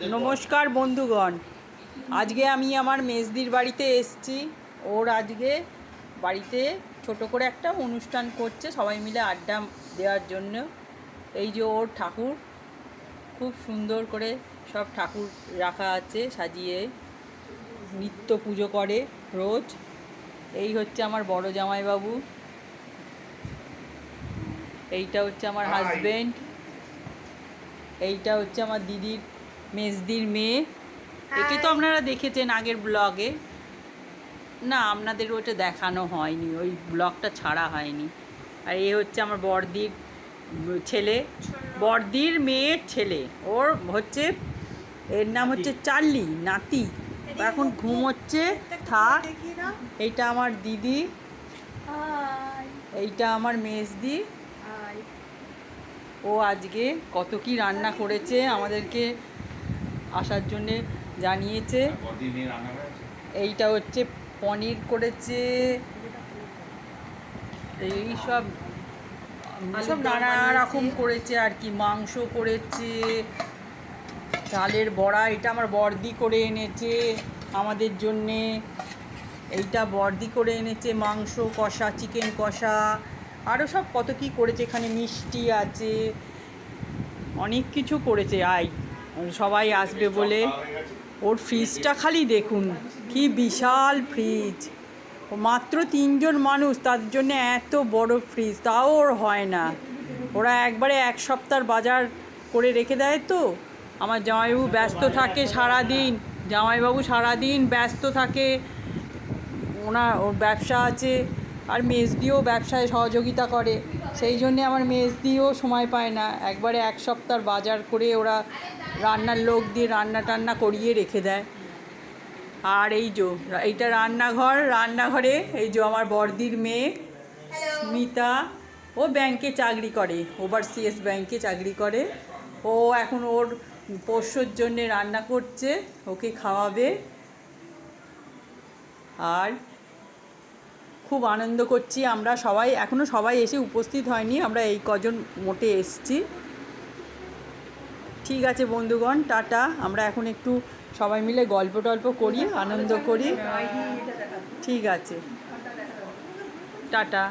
নমস্কার বন্ধুগণ, আজকে আমি আমার মেজদির বাড়িতে এসেছি। ওর আজকে বাড়িতে ছোট করে একটা অনুষ্ঠান করছে, সবাই মিলে আড্ডা দেওয়ার জন্য। এই যে ওর ঠাকুর, খুব সুন্দর করে সব ঠাকুর রাখা আছে সাজিয়ে, নিত্য পুজো করে রোজ। এই হচ্ছে আমার বড় জামাইবাবু, এইটা হচ্ছে আমার হাজবেন্ড, এইটা হচ্ছে আমার দিদির মেজদির মেয়ে। একে তো আপনারা দেখেছেন আগের ব্লগে, না আপনাদের ওটা দেখানো হয়নি, ওই ব্লগটা ছাড়া হয়নি। আর এ হচ্ছে আমার বড়দির ছেলে, বড়দির মেয়ের ছেলে। ওর হচ্ছে, এর নাম হচ্ছে চার্লি, নাতি। এখন ঘুমোচ্ছে, থাক। এইটা আমার দিদি, এইটা আমার মেজদি। ও আজকে কত কি রান্না করেছে আমাদেরকে আসার জন্যে জানিয়েছে। এইটা হচ্ছে পনির করেছে, এই সব নানা রকম করেছে আর কি। মাংস করেছে, চালের বড়া, এটা আমার বড়দি করে এনেছে আমাদের জন্যে। এইটা বড়দি করে এনেছে মাংস কষা, চিকেন কষা, আরও সব কত কি করেছে। এখানে মিষ্টি আছে, অনেক কিছু করেছে। সবাই আসবে বলে। ওর ফ্রিজটা খালি দেখুন, কি বিশাল ফ্রিজ। ও মাত্র 3 জন মানুষ, তার জন্য এত বড় ফ্রিজ, তাও ওর হয় না। ওরা একবারে 1 সপ্তাহ বাজার করে রেখে দেয়। তো আমার জামাইবাবু ব্যস্ত থাকে সারাদিন, জামাইবাবু সারাদিন ব্যস্ত থাকে, ওর ব্যবসা আছে। আর মেজদিও ব্যবসায় সহযোগিতা করে, সেই জন্যে আমার মেজদিও সময় পায় না। একবারে 1 সপ্তাহ বাজার করে ওরা রান্নার লোক দিয়ে রান্না টান্না করিয়ে রেখে দেয়। আর এই যে এইটা রান্নাঘরে এই যে আমার বড়দির মেয়ে স্মিতা, ও ব্যাংকে চাকরি করে, ওভারসিজ ব্যাংকে চাকরি করে। ও এখন ওর পোষ্যর জন্যে রান্না করছে, ওকে খাওয়াবে। আর খুব আনন্দ করছি আমরা সবাই, এখনও সবাই এসে উপস্থিত হয়নি, আমরা এই কজন মোটে এসছি। ঠিক আছে বন্ধুগণ, টাটা। আমরা এখন একটু সবাই মিলে গল্প টল্প করি, আনন্দ করি। ঠিক আছে, টাটা।